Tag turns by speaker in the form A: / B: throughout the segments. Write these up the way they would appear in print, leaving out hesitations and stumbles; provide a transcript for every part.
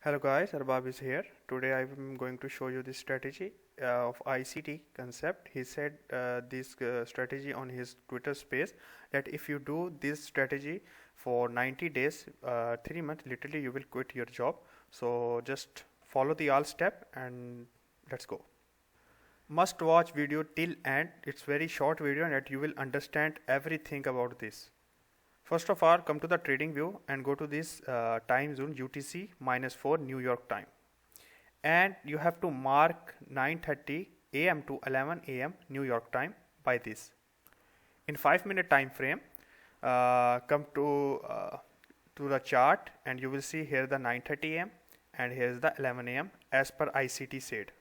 A: Hello guys, Arbab is here. Today I am going to show you the strategy of ICT concept. He said this strategy on his Twitter space that if you do this strategy for 90 days, 3 months, literally you will quit your job. So just follow the all step and let's go. Must watch video till end. It's very short video and that you will understand everything about this. First of all, come to the trading view and go to this time zone UTC -4 New York time, and you have to mark 9:30 AM to 11 AM New York time by this. In 5-minute time frame, come to the chart and you will see here the 9:30 AM and here is the 11 AM as per ICT said.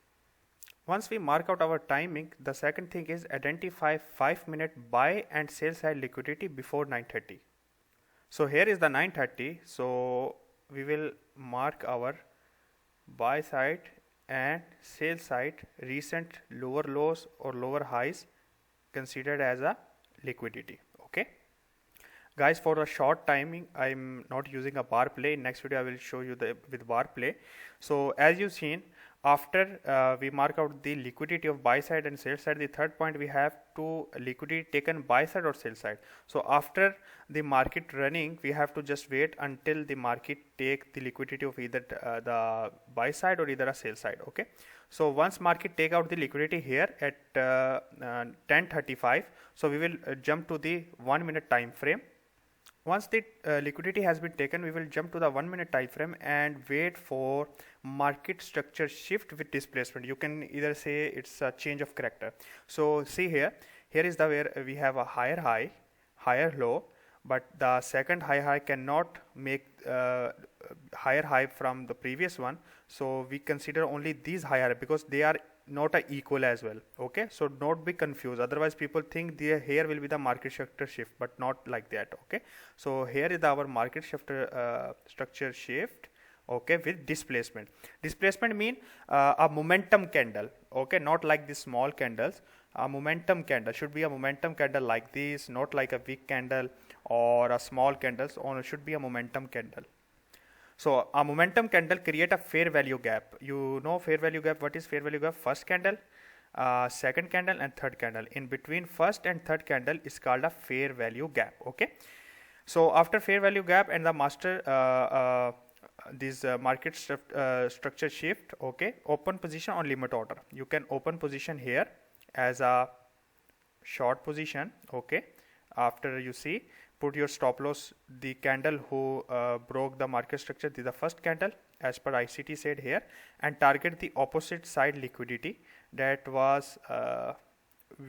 A: Once we mark out our timing, the second thing is identify 5-minute buy and sell side liquidity before 9:30. So here is the 9:30, so we will mark our buy side and sell side recent lower lows or lower highs considered as a liquidity. Okay guys, for a short timing I'm not using a bar play. In next video I will show you with bar play. So as you've seen, after we mark out the liquidity of buy side and sell side, the third point we have to liquidity taken buy side or sell side. So after the market running, we have to just wait until the market take the liquidity of either the buy side or either a sell side. Okay, so once market take out the liquidity here at 10:35, so we will jump to the 1-minute time frame. Once the liquidity has been taken, we will jump to the 1-minute time frame and wait for market structure shift with displacement. You can either say it's a change of character. So see here is the where we have a higher high, higher low, but the second high cannot make higher high from the previous one. So we consider only these higher because they are not a equal as well. Okay, so don't be confused, otherwise people think here will be the market structure shift, but not like that. Okay, so here is our market structure shift, okay, with displacement. Displacement mean a momentum candle. Okay, not like these small candles. A momentum candle should be a momentum candle like this, not like a wick candle or a small candles, or it should be a momentum candle. So a momentum candle create a fair value gap. You know fair value gap. What is fair value gap? First candle, second candle and third candle. In between first and third candle is called a fair value gap. Okay, so after fair value gap and the master this market structure shift, okay, open position on limit order. You can open position here as a short position. Okay, after you see, put your stop loss the candle who broke the market structure. This is the first candle as per ICT said here, and target the opposite side liquidity that was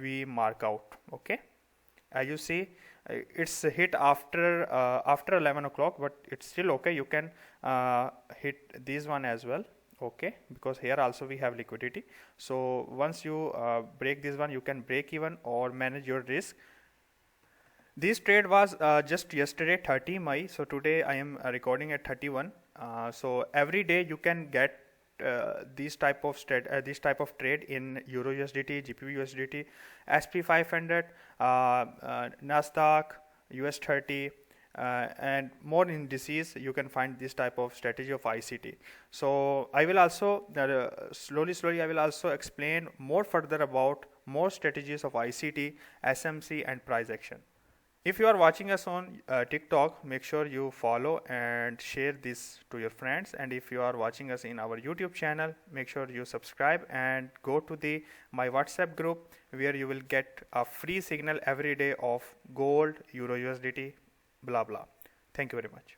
A: we mark out. Okay, as you see, it's hit after 11 o'clock, but it's still okay. You can hit this one as well. Okay, because here also we have liquidity. So once you break this one, you can break even or manage your risk. This trade was just yesterday 30 May, so today I am recording at 31. So every day you can get this type of trade in Euro USDT, GBP USDT, SP 500, Nasdaq, US 30, and more indices. You can find this type of strategy of ICT. So I will also slowly I will also explain more further about more strategies of ICT, SMC and price action. If you are watching us on TikTok, make sure you follow and share this to your friends. And if you are watching us in our YouTube channel, make sure you subscribe and go to my WhatsApp group where you will get a free signal every day of gold, Euro USDT, blah blah. Thank you very much.